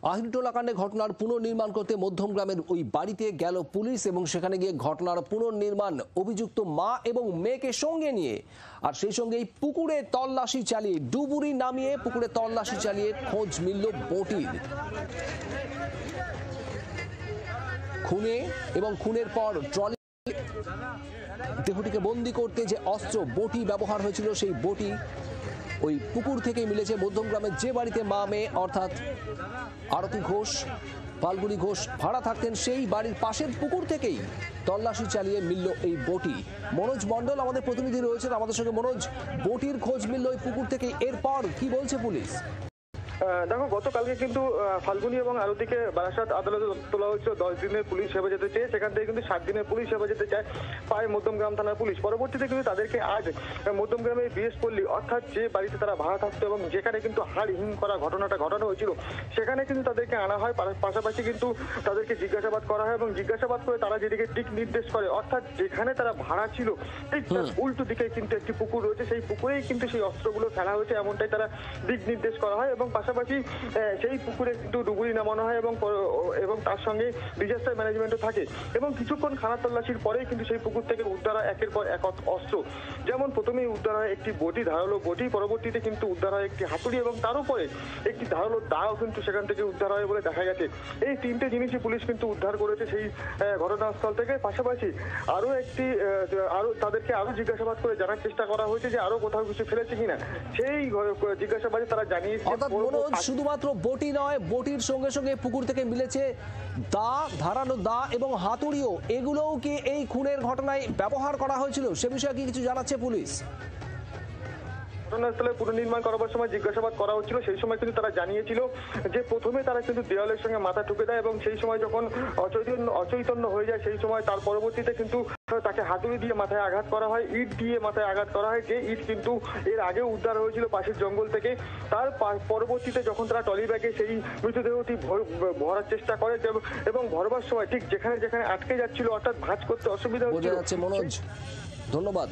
আহিরটোলা কাণ্ডে ঘটনার পুনর্নির্মাণ করতে মধ্যমগ্রামের ওই বাড়িতে গেল পুলিশ এবং সেখানে গিয়ে ঘটনার পুনর্নির্মাণ অভিযুক্ত মা এবং মেয়েকে সঙ্গে নিয়ে আর সেই সঙ্গেই পুকুরে তল্লাশি চালিয়ে ডুবুরি নামিয়ে পুকুরে তল্লাশি চালিয়ে খোঁজ মিলল বটির। খুনে এবং খুনের পর ট্রলি দেহটিকে বন্দী করতে যে অস্ত্র বটি ব্যবহার হয়েছিল সেই বটি ওই পুকুর থেকেই মিলেছে। মধ্যমগ্রামের যে বাড়িতে মা মেয়ে অর্থাৎ আরতি ঘোষ ফাল্গুনী ঘোষ ভাড়া থাকতেন সেই বাড়ির পাশের পুকুর থেকেই তল্লাশি চালিয়ে মিলল এই বটি। মনোজ মণ্ডল আমাদের প্রতিনিধি রয়েছেন আমাদের সঙ্গে। মনোজ, বটির খোঁজ মিলল এই পুকুর থেকে, এরপর কি বলছে পুলিশ? দেখো, গতকালকে কিন্তু ফাল্গুনী এবং আরতিকে বারাসাত আদালতে তোলা হয়েছিল 10 দিনের পুলিশ হেফাজতে চেয়ে। সেখান থেকে কিন্তু 7 দিনের পুলিশ হেফাজতে চায় পায় মধ্যমগ্রাম থানার পুলিশ। পরবর্তীতে কিন্তু তাদেরকে আজ মধ্যমগ্রামের বিএস পল্লী অর্থাৎ যে বাড়িতে তারা ভাড়া থাকতো এবং যেখানে কিন্তু হাড়হিম করা ঘটনাটা ঘটানো হয়েছিল সেখানে কিন্তু তাদেরকে আনা হয়। পাশাপাশি কিন্তু তাদেরকে জিজ্ঞাসাবাদ করা হয় এবং জিজ্ঞাসাবাদ করে তারা যেদিকে দিক নির্দেশ করে অর্থাৎ যেখানে তারা ভাড়া ছিল ঠিক তার উল্টো দিকে কিন্তু একটি পুকুর রয়েছে, সেই পুকুরেই কিন্তু সেই অস্ত্রগুলো ফেলা হয়েছে এমনটাই তারা দিক নির্দেশ করা হয়। এবং পাশাপাশি সেই পুকুরে কিন্তু ডুবুরি নামানো হয় এবং তার সঙ্গে ডিজাস্টার ম্যানেজমেন্টও থাকে। এবং কিছুক্ষণ খানা তল্লাশির পরেই কিন্তু সেই পুকুর থেকে উদ্ধার হয় একের পর এক অস্ত্র। যেমন প্রথমেই উদ্ধার হয় একটি বটি, ধারালো বটি, পরবর্তীতে কিন্তু উদ্ধার হয় একটি হাতুড়ি এবং তার উপরে একটি ধারালো দাও কিন্তু সেখান থেকে উদ্ধার হয় বলে দেখা গেছে। এই তিনটে জিনিসই পুলিশ কিন্তু উদ্ধার করেছে সেই ঘটনাস্থল থেকে। পাশাপাশি আরো তাদেরকে আরো জিজ্ঞাসাবাদ করে জানার চেষ্টা করা হয়েছে যে আরো কোথাও কিছু ফেলেছে কিনা। সেই জিজ্ঞাসাবাদে তারা জানিয়েছে শুধুমাত্র বটি নয়, বটির সঙ্গে সঙ্গে পুকুর থেকে মিলেছে দা, ধারালো দা এবং হাতুড়িও। এগুলোও কি এই খুনের ঘটনায় ব্যবহার করা হয়েছিল সে বিষয়ে কি কিছু জানাচ্ছে পুলিশ? ঘটনাস্থলে পুনর্নির্মাণ করার সময় জিজ্ঞাসাবাদ করা হচ্ছিল সেই সময় কিন্তু তারা জানিয়েছিল যে প্রথমে তারা কিন্তু দেওয়ালের সঙ্গে মাথা ঠুকে দেয় এবং সেই সময় যখন অচৈতন্য হয়ে যায় সেই সময় তার পরবর্তীতে কিন্তু তাকে হাতুড়ি দিয়ে মাথায় আঘাত করা হয়, ইট দিয়ে মাথায় আঘাত করা হয়। যে ইট কিন্তু এর আগেও উদ্ধার হয়েছিল পাশের জঙ্গল থেকে। তার পরবর্তীতে যখন তারা ট্রলি ব্যাগে সেই মৃতদেহটি ভরার চেষ্টা করে এবং ভরবার সময় ঠিক যেখানে যেখানে আটকে যাচ্ছিল অর্থাৎ ভাঁজ করতে অসুবিধা হচ্ছিল। মনোজ, ধন্যবাদ।